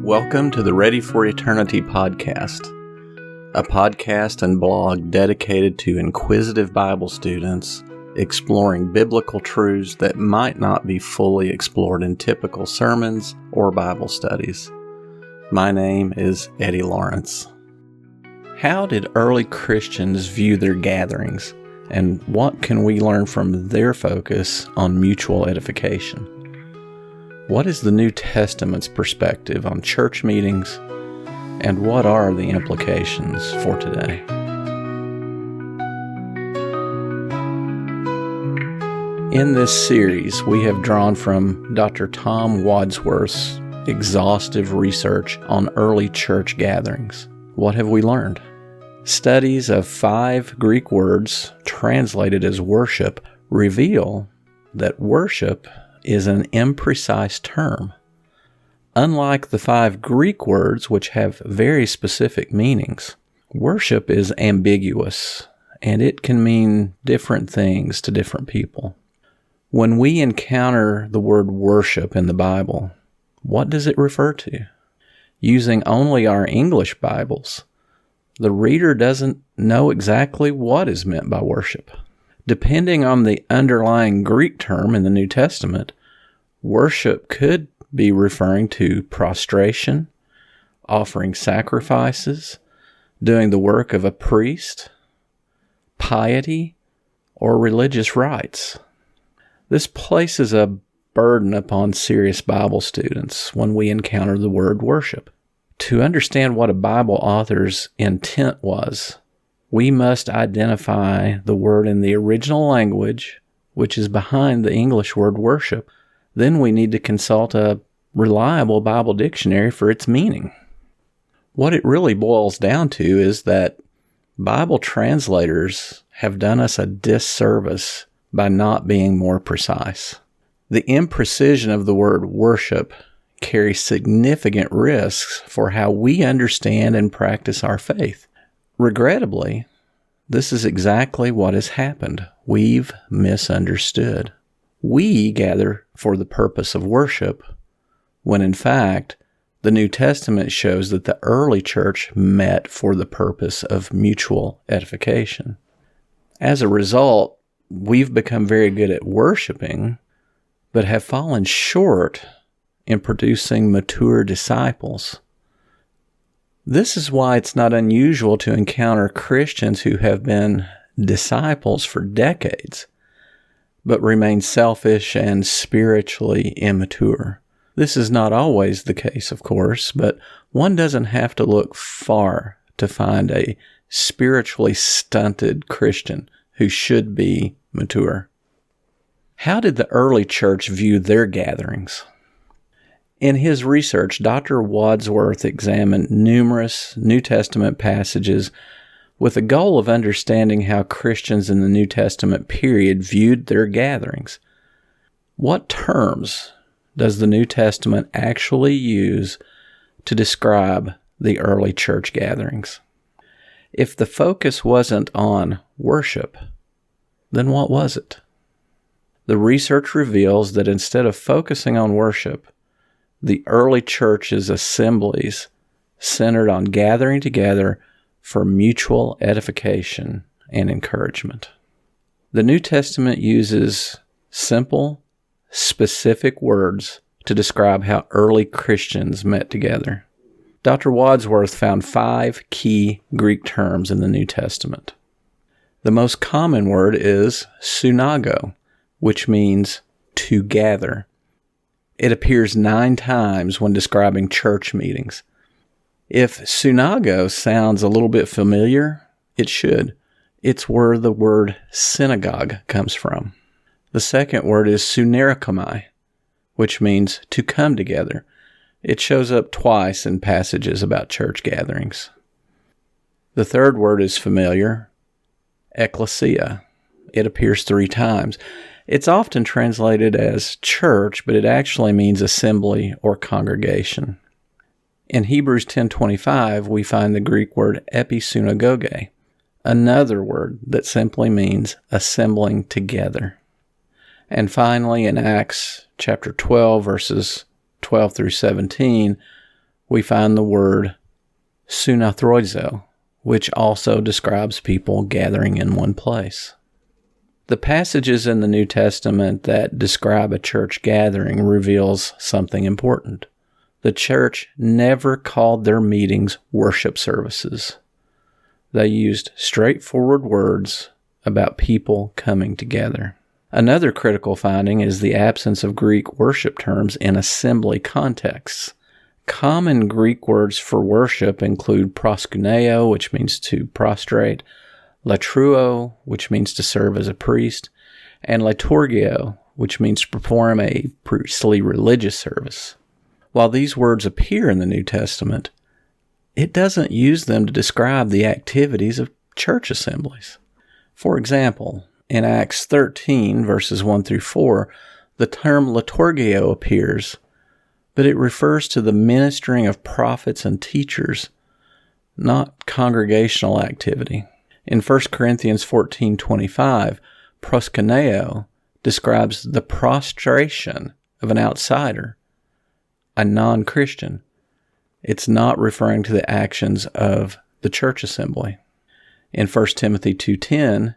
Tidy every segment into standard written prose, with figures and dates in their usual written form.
Welcome to the Ready for Eternity podcast, a podcast and blog dedicated to inquisitive Bible students exploring biblical truths that might not be fully explored in typical sermons or Bible studies. My name is Eddie Lawrence. How did early Christians view their gatherings, and what can we learn from their focus on mutual edification? What is the New Testament's perspective on church meetings, and what are the implications for today? In this series, we have drawn from Dr. Tom Wadsworth's exhaustive research on early church gatherings. What have we learned? Studies of 5 Greek words translated as worship reveal that worship is an imprecise term. Unlike the 5 Greek words, which have very specific meanings, worship is ambiguous, and it can mean different things to different people. When we encounter the word worship in the Bible, what does it refer to? Using only our English Bibles, the reader doesn't know exactly what is meant by worship. Depending on the underlying Greek term in the New Testament, worship could be referring to prostration, offering sacrifices, doing the work of a priest, piety, or religious rites. This places a burden upon serious Bible students when we encounter the word worship. To understand what a Bible author's intent was, we must identify the word in the original language, which is behind the English word worship. Then we need to consult a reliable Bible dictionary for its meaning. What it really boils down to is that Bible translators have done us a disservice by not being more precise. The imprecision of the word worship carries significant risks for how we understand and practice our faith. Regrettably, this is exactly what has happened. We've misunderstood. We gather for the purpose of worship, when in fact, the New Testament shows that the early church met for the purpose of mutual edification. As a result, we've become very good at worshiping, but have fallen short in producing mature disciples. This is why it's not unusual to encounter Christians who have been disciples for decades, but remain selfish and spiritually immature. This is not always the case, of course, but one doesn't have to look far to find a spiritually stunted Christian who should be mature. How did the early church view their gatherings? In his research, Dr. Wadsworth examined numerous New Testament passages with the goal of understanding how Christians in the New Testament period viewed their gatherings. What terms does the New Testament actually use to describe the early church gatherings? If the focus wasn't on worship, then what was it? The research reveals that instead of focusing on worship, the early church's assemblies centered on gathering together for mutual edification and encouragement. The New Testament uses simple, specific words to describe how early Christians met together. Dr. Wadsworth found 5 key Greek terms in the New Testament. The most common word is synago, which means to gather. It appears 9 times when describing church meetings. If synago sounds a little bit familiar, it should. It's where the word synagogue comes from. The second word is sunerchomai, which means to come together. It shows up twice in passages about church gatherings. The third word is familiar, ecclesia. It appears 3 times. It's often translated as church, but it actually means assembly or congregation. In Hebrews 10:25, we find the Greek word episynagoge, another word that simply means assembling together. And finally, in Acts chapter 12, verses 12 through 17, we find the word sunathroizo, which also describes people gathering in one place. The passages in the New Testament that describe a church gathering reveals something important. The church never called their meetings worship services. They used straightforward words about people coming together. Another critical finding is the absence of Greek worship terms in assembly contexts. Common Greek words for worship include proskuneo, which means to prostrate, latruo, which means to serve as a priest, and liturgio, which means to perform a priestly religious service. While these words appear in the New Testament, it doesn't use them to describe the activities of church assemblies. For example, in Acts 13, verses 1 through 4, the term liturgio appears, but it refers to the ministering of prophets and teachers, not congregational activity. In 1 Corinthians 14:25, proskuneo describes the prostration of an outsider, a non-Christian. It's not referring to the actions of the church assembly. In 1 Timothy 2:10,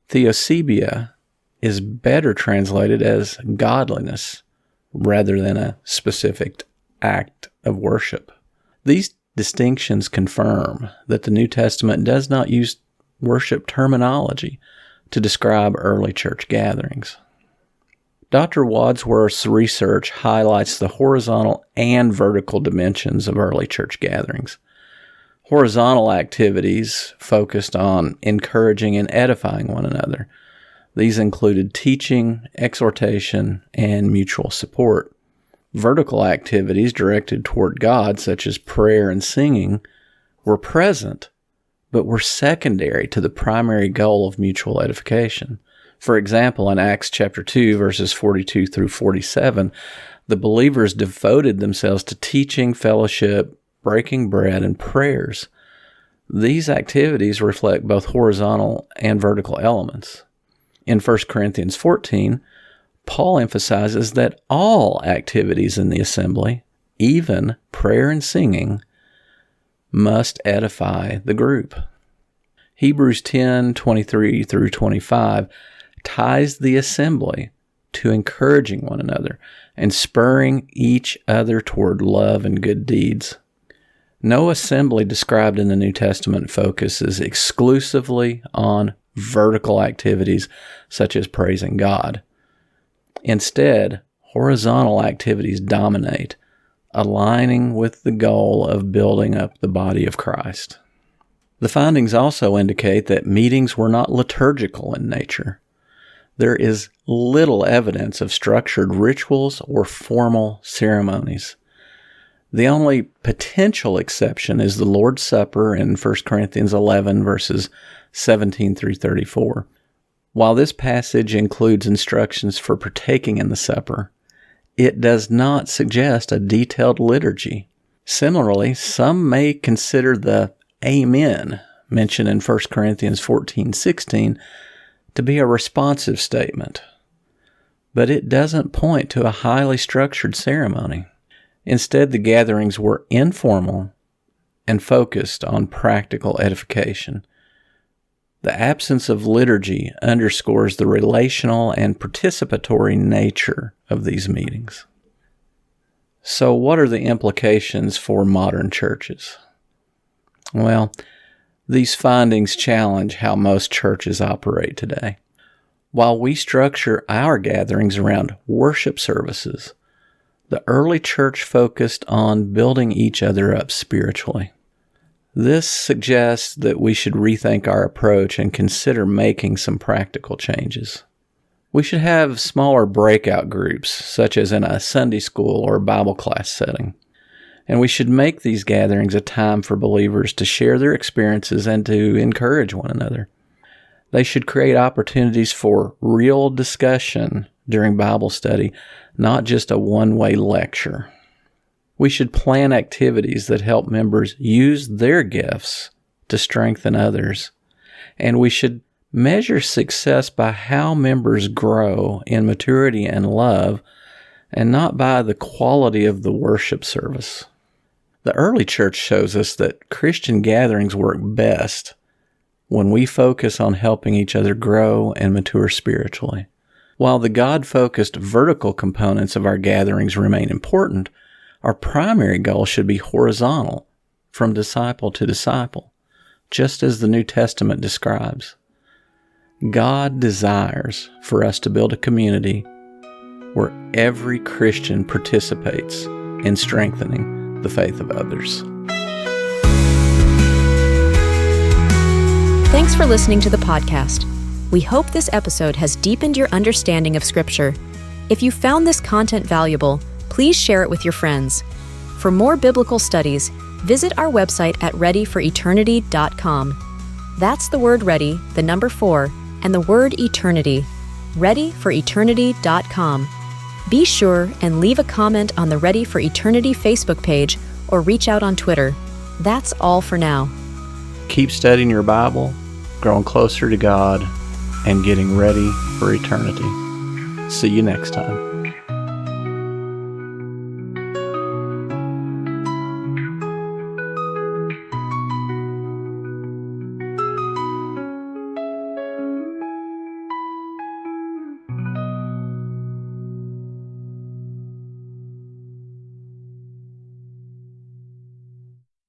theosebia is better translated as godliness rather than a specific act of worship. These distinctions confirm that the New Testament does not use worship terminology to describe early church gatherings. Dr. Wadsworth's research highlights the horizontal and vertical dimensions of early church gatherings. Horizontal activities focused on encouraging and edifying one another. These included teaching, exhortation, and mutual support. Vertical activities directed toward God, such as prayer and singing, were present, but were secondary to the primary goal of mutual edification. For example, in Acts chapter 2, verses 42 through 47, the believers devoted themselves to teaching, fellowship, breaking bread, and prayers. These activities reflect both horizontal and vertical elements. In 1 Corinthians 14, Paul emphasizes that all activities in the assembly, even prayer and singing, must edify the group. Hebrews 10:23 through 25 ties the assembly to encouraging one another and spurring each other toward love and good deeds. No assembly described in the New Testament focuses exclusively on vertical activities such as praising God. Instead, horizontal activities dominate, aligning with the goal of building up the body of Christ. The findings also indicate that meetings were not liturgical in nature. There is little evidence of structured rituals or formal ceremonies. The only potential exception is the Lord's Supper in 1 Corinthians 11, verses 17 through 34. While this passage includes instructions for partaking in the supper, it does not suggest a detailed liturgy. Similarly, some may consider the Amen mentioned in 1 Corinthians 14:16 to be a responsive statement, but it doesn't point to a highly structured ceremony. Instead, the gatherings were informal and focused on practical edification. The absence of liturgy underscores the relational and participatory nature of these meetings. So, what are the implications for modern churches? Well, these findings challenge how most churches operate today. While we structure our gatherings around worship services, the early church focused on building each other up spiritually. This suggests that we should rethink our approach and consider making some practical changes. We should have smaller breakout groups, such as in a Sunday school or Bible class setting. And we should make these gatherings a time for believers to share their experiences and to encourage one another. They should create opportunities for real discussion during Bible study, not just a one-way lecture. We should plan activities that help members use their gifts to strengthen others. And we should measure success by how members grow in maturity and love, and not by the quality of the worship service. The early church shows us that Christian gatherings work best when we focus on helping each other grow and mature spiritually. While the God-focused vertical components of our gatherings remain important, our primary goal should be horizontal, from disciple to disciple, just as the New Testament describes. God desires for us to build a community where every Christian participates in strengthening the faith of others. Thanks for listening to the podcast. We hope this episode has deepened your understanding of Scripture. If you found this content valuable, please share it with your friends. For more biblical studies, visit our website at readyforeternity.com. That's the word ready, the number 4, and the word eternity. readyforeternity.com. Be sure and leave a comment on the Ready for Eternity Facebook page or reach out on Twitter. That's all for now. Keep studying your Bible, growing closer to God, and getting ready for eternity. See you next time.